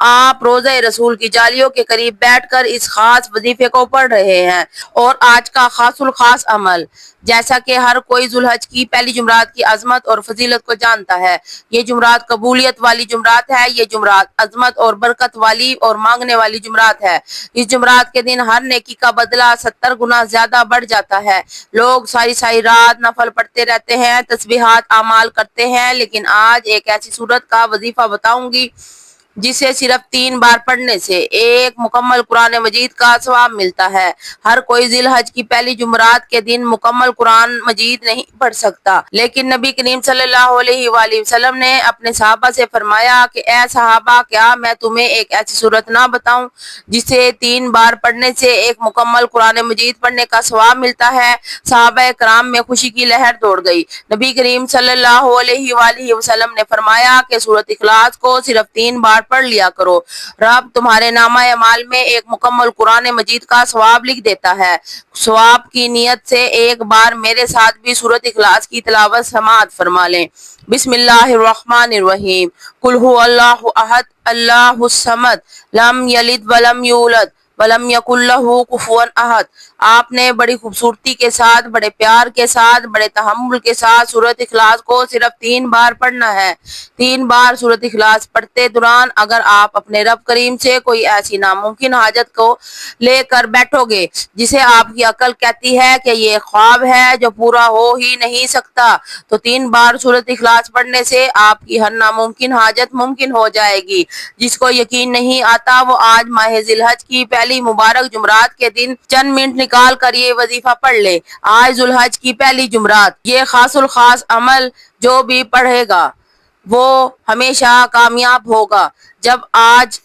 آپ روزہ رسول کی جالیوں کے قریب بیٹھ کر اس خاص وظیفے کو پڑھ رہے ہیں۔ اور آج کا خاص الخاص عمل، جیسا کہ ہر کوئی ذو الحج کی پہلی جمعرات کی عظمت اور فضیلت کو جانتا ہے، یہ جمعرات قبولیت والی جمعرات ہے، یہ جمعرات عظمت اور برکت والی اور مانگنے والی جمعرات ہے۔ اس جمعرات کے دن ہر نیکی کا بدلہ 70 گنا زیادہ بڑھ جاتا ہے۔ لوگ ساری ساری رات نفل پڑھتے رہتے ہیں، تسبیحات اعمال کرتے ہیں، لیکن آج ایک ایسی صورت کا وظیفہ بتاؤں گی جسے صرف 3 بار پڑھنے سے ایک مکمل قرآن مجید کا ثواب ملتا ہے۔ ہر کوئی ذی الحج کی پہلی جمعرات کے دن مکمل قرآن مجید نہیں پڑھ سکتا، لیکن نبی کریم صلی اللہ علیہ وآلہ وسلم نے اپنے صحابہ سے فرمایا کہ اے صحابہ، کیا میں تمہیں ایک ایسی صورت نہ بتاؤں جسے 3 بار پڑھنے سے ایک مکمل قرآن مجید پڑھنے کا ثواب ملتا ہے؟ صحابہ کرام میں خوشی کی لہر دوڑ گئی۔ نبی کریم صلی اللہ علیہ وآلہ وسلم نے فرمایا کہ سورۃ اخلاص کو صرف 3 بار پڑھ لیا کرو، رب تمہارے نامہ اعمال میں ایک مکمل قرآن مجید کا ثواب لکھ دیتا ہے۔ ثواب کی نیت سے ایک بار میرے ساتھ بھی سورۃ اخلاص کی تلاوت سماعت فرما لیں۔ بسم اللہ الرحمن الرحیم، قل هو اللہ احد اللہ الصمد لم یلد ولم یولد ولم یکن لہ کفوا احد۔ آپ نے بڑی خوبصورتی کے ساتھ، بڑے پیار کے ساتھ، بڑے تحمل کے ساتھ سورۃ اخلاص کو صرف 3 بار پڑھنا ہے۔ 3 بار سورۃ اخلاص پڑھتے دوران اگر آپ اپنے رب کریم سے کوئی ایسی ناممکن حاجت کو لے کر بیٹھو گے جسے آپ کی عقل کہتی ہے کہ یہ خواب ہے جو پورا ہو ہی نہیں سکتا، تو 3 بار سورۃ اخلاص پڑھنے سے آپ کی ہر ناممکن حاجت ممکن ہو جائے گی۔ جس کو یقین نہیں آتا وہ آج ماہ ذی الحج کی پہلی مبارک جمعرات کے دن چند منٹ نکال کر یہ وظیفہ پڑھ لے۔ آج ذو الحج کی پہلی جمعرات، یہ خاص الخاص عمل جو بھی پڑھے گا وہ ہمیشہ کامیاب ہوگا۔ جب آج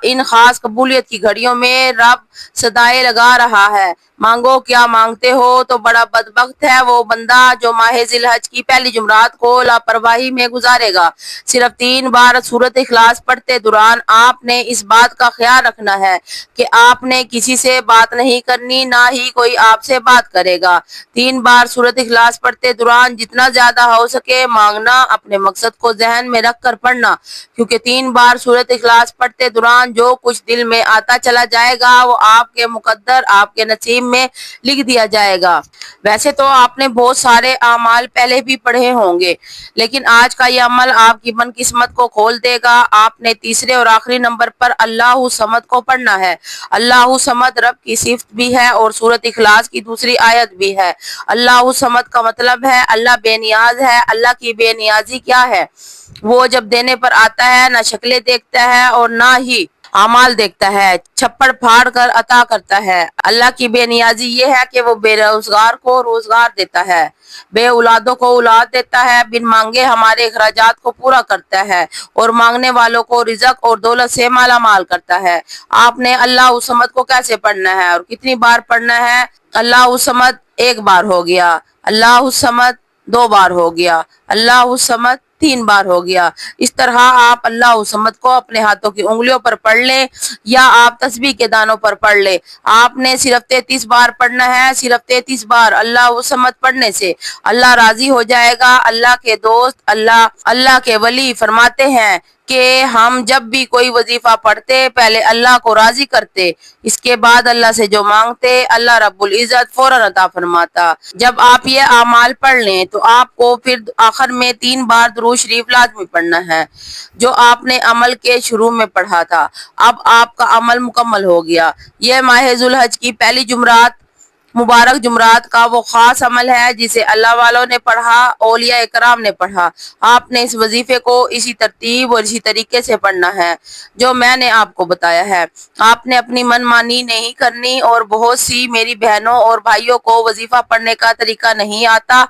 ان خاص قبولیت کی گھڑیوں میں رب صدائے لگا رہا ہے، مانگو کیا مانگتے ہو، تو بڑا بدبخت ہے وہ بندہ جو ماہ ذی الحج کی پہلی جمعرات کو لاپرواہی میں گزارے گا۔ صرف 3 بار سورۃ اخلاص پڑھتے دوران آپ نے اس بات کا خیال رکھنا ہے کہ آپ نے کسی سے بات نہیں کرنی، نہ ہی کوئی آپ سے بات کرے گا۔ 3 بار سورۃ اخلاص پڑھتے دوران جتنا زیادہ ہو سکے مانگنا، اپنے مقصد کو ذہن میں رکھ کر پڑھنا، کیونکہ 3 بار سورۃ اخلاص پڑھتے دوران جو کچھ دل میں آتا چلا جائے گا وہ آپ کے مقدر، آپ کے نصیب میں لکھ دیا جائے گا۔ ویسے تو آپ نے بہت سارے اعمال پہلے بھی پڑھے ہوں گے، لیکن آج کا یہ عمل آپ کی من قسمت کو کھول دے گا۔ آپ نے تیسرے اور آخری نمبر پر اللہ صمد کو پڑھنا ہے۔ اللہ صمد رب کی صفت بھی ہے اور سورۃ اخلاص کی دوسری آیت بھی ہے۔ اللہ صمد کا مطلب ہے اللہ بے نیاز ہے۔ اللہ کی بے نیازی کیا ہے؟ وہ جب دینے پر آتا ہے نہ شکلیں دیکھتا ہے اور نہ ہی اعمال دیکھتا ہے، چھپڑ پھاڑ کر عطا کرتا ہے۔ اللہ کی بے نیازی یہ ہے کہ وہ بے روزگار کو روزگار دیتا ہے، بے اولادوں کو اولاد دیتا ہے، بن مانگے ہمارے اخراجات کو پورا کرتا ہے اور مانگنے والوں کو رزق اور دولت سے مالا مال کرتا ہے۔ آپ نے اللہ صمد کو کیسے پڑھنا ہے اور کتنی بار پڑھنا ہے؟ اللہ صمد 1 بار ہو گیا، اللہ صمد 2 بار ہو گیا، اللہ صمد 3 بار ہو گیا۔ اس طرح آپ اللہ صمد کو اپنے ہاتھوں کی انگلیوں پر پڑھ لیں یا آپ تسبیح کے دانوں پر پڑھ لیں۔ آپ نے صرف 33 بار پڑھنا ہے۔ صرف 33 بار اللہ صمد پڑھنے سے اللہ راضی ہو جائے گا۔ اللہ کے دوست، اللہ کے ولی فرماتے ہیں کہ ہم جب بھی کوئی وظیفہ پڑھتے پہلے اللہ کو راضی کرتے، اس کے بعد اللہ سے جو مانگتے اللہ رب العزت فوراً عطا فرماتا۔ جب آپ یہ اعمال پڑھ لیں تو آپ کو پھر آخر میں 3 بار درود شریف لازمی پڑھنا ہے جو آپ نے عمل کے شروع میں پڑھا تھا۔ اب آپ کا عمل مکمل ہو گیا۔ یہ ماہ ذو الحج کی پہلی جمعرات، مبارک جمعرات کا وہ خاص عمل ہے جسے اللہ والوں نے پڑھا، اولیاء کرام نے پڑھا۔ آپ نے اس وظیفے کو اسی ترتیب اور اسی طریقے سے پڑھنا ہے جو میں نے آپ کو بتایا ہے۔ آپ نے اپنی من مانی نہیں کرنی، اور بہت سی میری بہنوں اور بھائیوں کو وظیفہ پڑھنے کا طریقہ نہیں آتا،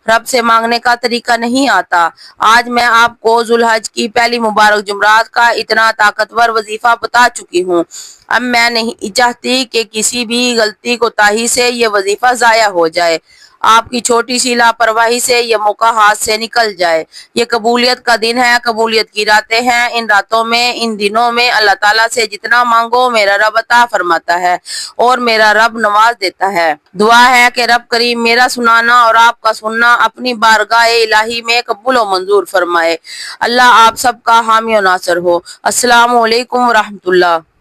رب سے مانگنے کا طریقہ نہیں آتا۔ آج میں آپ کو ذو الحج کی پہلی مبارک جمعرات کا اتنا طاقتور وظیفہ بتا چکی ہوں۔ اب میں نہیں چاہتی کہ کسی بھی غلطی کوتاہی سے یہ وظیفہ ضائع ہو جائے۔ آپ کی چھوٹی سی لاپرواہی سے یہ موقع ہاتھ سے نکل جائے۔ یہ قبولیت کا دن ہے، قبولیت کی راتیں ہیں۔ ان راتوں میں، ان دنوں میں اللہ تعالیٰ سے جتنا مانگو میرا رب عطا فرماتا ہے اور میرا رب نواز دیتا ہے۔ دعا ہے کہ رب کریم میرا سنانا اور آپ کا سننا اپنی بارگاہ الہی میں قبول و منظور فرمائے۔ اللہ آپ سب کا حامی و ناصر ہو۔ السلام علیکم ورحمۃ اللہ۔